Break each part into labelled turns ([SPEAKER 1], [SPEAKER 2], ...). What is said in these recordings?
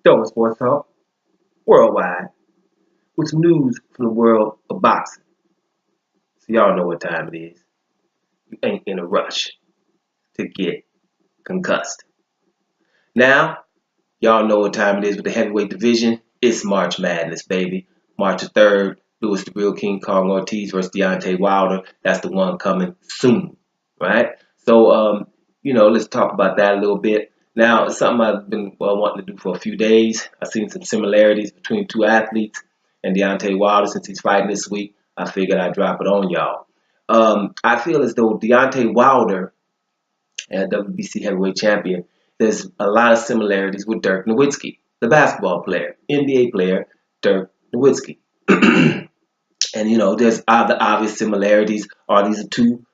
[SPEAKER 1] Showing Sports Talk worldwide with some news from the world of boxing. So y'all know what time it is. You ain't in a rush to get concussed. Now, y'all know what time it is with the heavyweight division. It's March Madness, baby. March the 3rd, Louis the Real King Kong Ortiz versus Deontay Wilder. That's the one coming soon, right? So, let's talk about that a little bit. Now, it's something I've been wanting to do for a few days. I've seen some similarities between two athletes and Deontay Wilder since he's fighting this week. I figured I'd drop it on y'all. I feel as though Deontay Wilder, and WBC heavyweight champion, there's a lot of similarities with Dirk Nowitzki, the basketball player, NBA player, Dirk Nowitzki. And, there's the obvious similarities are these are two,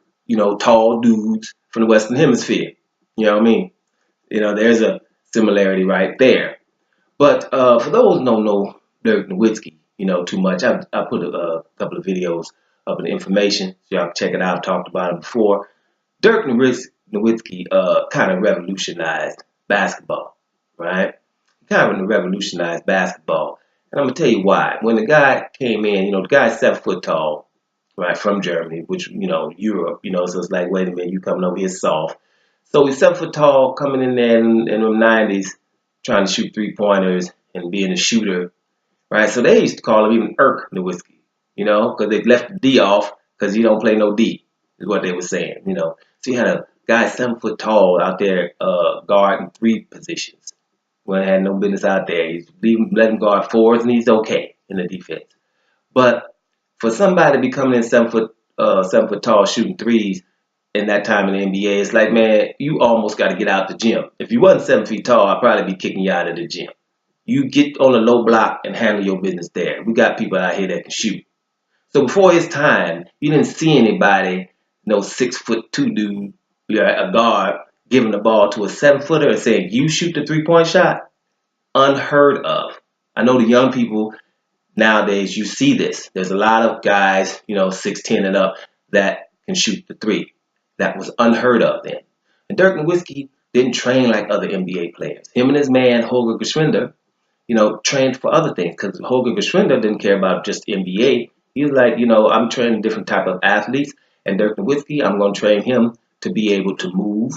[SPEAKER 1] tall dudes from the Western Hemisphere. You know what I mean? There's a similarity right there. But for those who don't know Dirk Nowitzki, too much, I put a couple of videos up in the information, so y'all can check it out. I've talked about it before. Dirk Nowitzki kind of revolutionized basketball, right? Kind of revolutionized basketball. And I'm going to tell you why. When the guy came in, the guy's 7 foot tall, right, from Germany, which, Europe, so it's like, wait a minute, you coming over here soft. So he's 7 foot tall, coming in there in the 90s, trying to shoot 3-pointers and being a shooter, right? So they used to call him even Irk Nowitzki, because they left the D off because he don't play no D, is what they were saying, So you had a guy 7 foot tall out there guarding 3 positions. When had no business out there. He's let him guard 4s and he's okay in the defense. But for somebody to be coming in 7 foot tall shooting 3s in that time in the NBA, it's like, man, you almost got to get out the gym. If you wasn't 7 feet tall, I'd probably be kicking you out of the gym. You get on a low block and handle your business there. We got people out here that can shoot. So before his time, you didn't see anybody, 6'2" dude, a guard, giving the ball to a 7-footer and saying, you shoot the 3-point shot. Unheard of. I know the young people nowadays, you see this. There's a lot of guys, 6'10" and up that can shoot the 3. That was unheard of then. And Dirk Nowitzki didn't train like other NBA players. Him and his man, Holger Geschwender, trained for other things because Holger Geschwender didn't care about just NBA. He was like, I'm training different type of athletes. And Dirk Nowitzki, I'm going to train him to be able to move,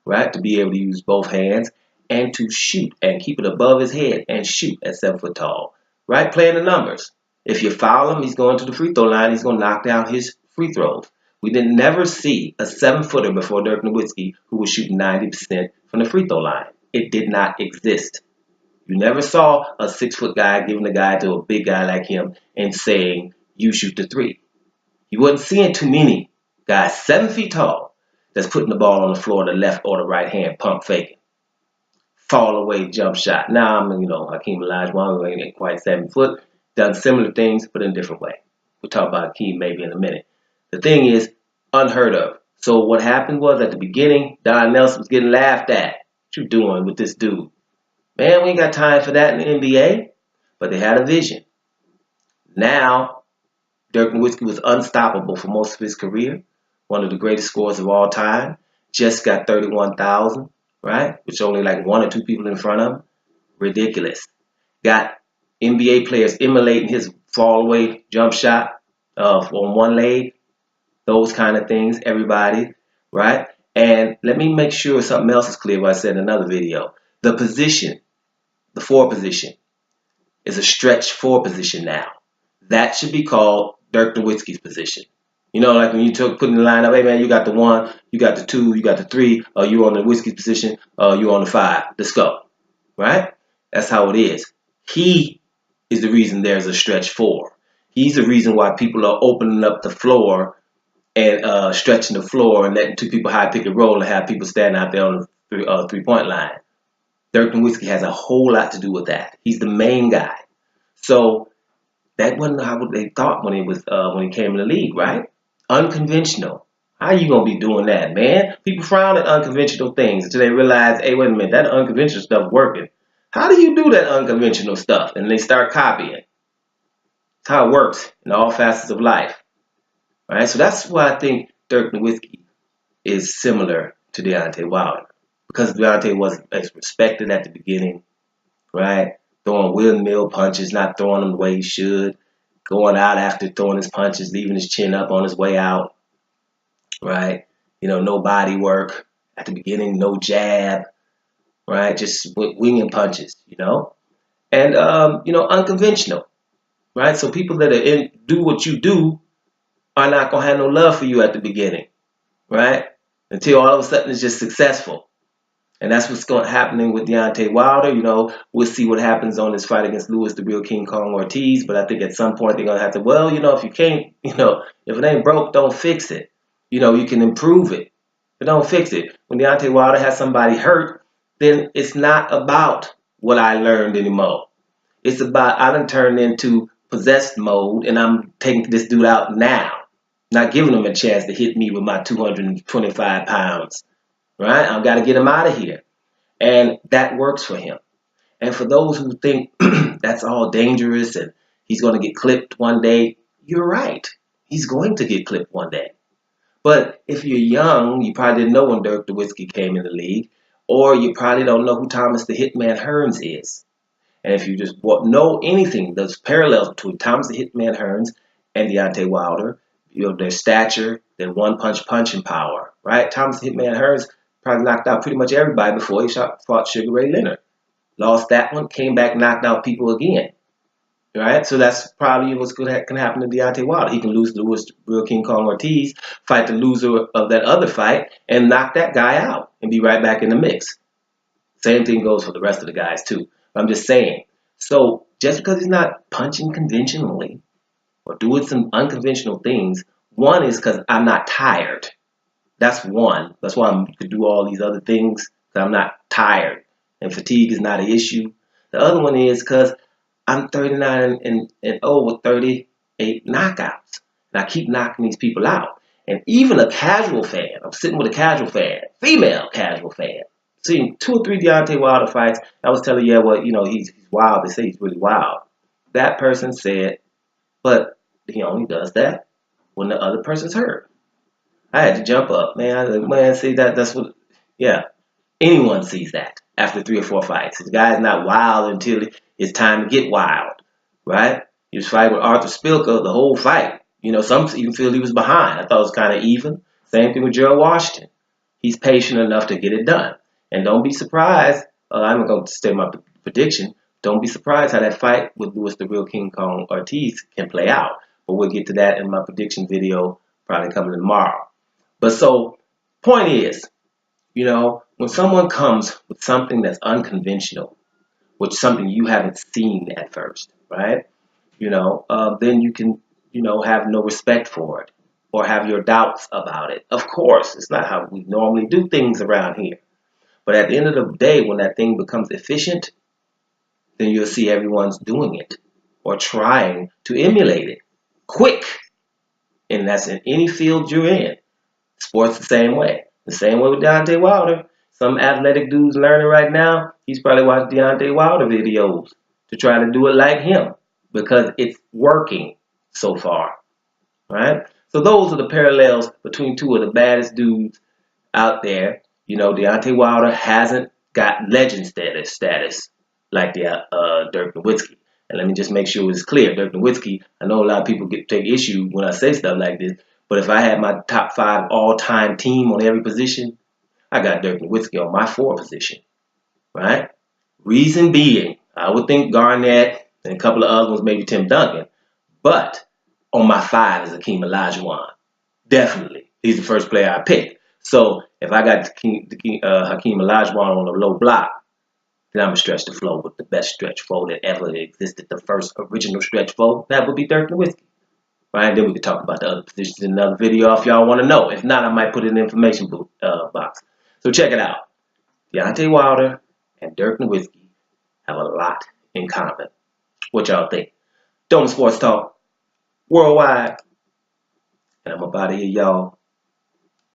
[SPEAKER 1] right? To be able to use both hands and to shoot and keep it above his head and shoot at 7 foot tall, right? Playing the numbers. If you foul him, he's going to the free throw line. He's going to knock down his free throws. We did never see a 7-footer before Dirk Nowitzki who was shooting 90% from the free throw line. It did not exist. You never saw a 6-foot guy giving a guy to a big guy like him and saying, you shoot the 3. You wasn't seeing too many guys 7 feet tall that's putting the ball on the floor, the left or the right hand, pump faking. Fall away jump shot. Now, Hakeem Olajuwon ain't quite 7 foot, done similar things, but in a different way. We'll talk about Hakeem maybe in a minute. The thing is, unheard of. So what happened was at the beginning, Don Nelson was getting laughed at. What you doing with this dude? Man, we ain't got time for that in the NBA. But they had a vision. Now, Dirk Nowitzki was unstoppable for most of his career. One of the greatest scorers of all time. Just got 31,000, right? Which only like 1 or 2 people in front of him. Ridiculous. Got NBA players emulating his fall away jump shot on one leg. Those kind of things, everybody, right? And let me make sure something else is clear what I said in another video. The position, the 4 position, is a stretch 4 position now. That should be called Dirk Nowitzki's position. Like when you putting the line up, hey man, you got the 1, you got the 2, you got the 3, you on the Nowitzki's position, you on the 5. Let's go, right? That's how it is. He is the reason there's a stretch 4. He's the reason why people are opening up the floor and stretching the floor and letting 2 people high pick and roll and have people standing out there on the 3-point line. Dirk Nowitzki has a whole lot to do with that. He's the main guy. So that wasn't how they thought when he came in the league, right? Unconventional. How you gonna be doing that, man? People frown at unconventional things until they realize, hey, wait a minute, that unconventional stuff working. How do you do that unconventional stuff? And they start copying. That's how it works in all facets of life. Right? So that's why I think Dirk Nowitzki is similar to Deontay Wilder. Because Deontay wasn't as respected at the beginning, right? Throwing windmill punches, not throwing them the way he should. Going out after throwing his punches, leaving his chin up on his way out, right? No body work at the beginning, no jab, right? Just winging punches. And, unconventional, right? So people that do what you do are not going to have no love for you at the beginning, right? Until all of a sudden it's just successful. And that's what's happening with Deontay Wilder. We'll see what happens on this fight against Louis the Real King Kong Ortiz. But I think at some point they're going to have to, if you can't, if it ain't broke, don't fix it. You can improve it, but don't fix it. When Deontay Wilder has somebody hurt, then it's not about what I learned anymore. It's about I done turned into possessed mode and I'm taking this dude out now. Not giving him a chance to hit me with my 225 pounds. Right? I've got to get him out of here. And that works for him. And for those who think that's all dangerous and he's going to get clipped one day, you're right. He's going to get clipped one day. But if you're young, you probably didn't know when Dirk Nowitzki came in the league, or you probably don't know who Thomas the Hitman Hearns is. And if you just know anything, there's parallels between Thomas the Hitman Hearns and Deontay Wilder. Their stature, their one-punch punching power, right? Thomas the Hitman Hearns probably knocked out pretty much everybody before he fought Sugar Ray Leonard. Lost that one, came back, knocked out people again. Right? So that's probably what's going to happen to Deontay Wilder. He can lose to Louis Real King Kong Ortiz, fight the loser of that other fight, and knock that guy out and be right back in the mix. Same thing goes for the rest of the guys too. I'm just saying. So just because he's not punching conventionally or doing some unconventional things, one is because I'm not tired. That's one. That's why I could do all these other things, because I'm not tired. And fatigue is not an issue. The other one is because I'm 39 and 0 with 38 knockouts. And I keep knocking these people out. And even a casual fan, I'm sitting with a casual fan, female casual fan, seeing 2 or 3 Deontay Wilder fights. I was telling you, he's wild. They say he's really wild. That person said, but he only does that when the other person's hurt. I had to jump up, man. I was like, man, see that's what, yeah. Anyone sees that after 3 or 4 fights. The guy's not wild until it's time to get wild, right? He was fighting with Arthur Spilka the whole fight. Some even feel he was behind. I thought it was kind of even. Same thing with Gerald Washington. He's patient enough to get it done. And don't be surprised. I'm going to state my prediction. Don't be surprised how that fight with Louis the Real King Kong Ortiz can play out. But we'll get to that in my prediction video probably coming tomorrow. But so, point is, when someone comes with something that's unconventional, with something you haven't seen at first, right? Then you can, have no respect for it or have your doubts about it. Of course, it's not how we normally do things around here. But at the end of the day, when that thing becomes efficient, then you'll see everyone's doing it or trying to emulate it quick. And that's in any field you're in. Sports the same way. The same way with Deontay Wilder. Some athletic dude's learning right now. He's probably watching Deontay Wilder videos to try to do it like him because it's working so far, right? So those are the parallels between 2 of the baddest dudes out there. Deontay Wilder hasn't got legend status like Dirk Nowitzki. And let me just make sure it's clear. Dirk Nowitzki, I know a lot of people take issue when I say stuff like this, but if I had my top 5 all-time team on every position, I got Dirk Nowitzki on my 4 position, right? Reason being, I would think Garnett and a couple of other ones, maybe Tim Duncan, but on my 5 is Hakeem Olajuwon. Definitely. He's the first player I picked. So if I got Hakeem Olajuwon on a low block, then I'm going to stretch the floor with the best stretch four that ever existed, the first original stretch four. That would be Dirk Nowitzki. Right? Then we could talk about the other positions in another video if y'all want to know. If not, I might put it in the information box. So check it out. Deontay Wilder and Dirk Nowitzki have a lot in common. What y'all think? Dome Sports Talk worldwide. And I'm about to hear y'all.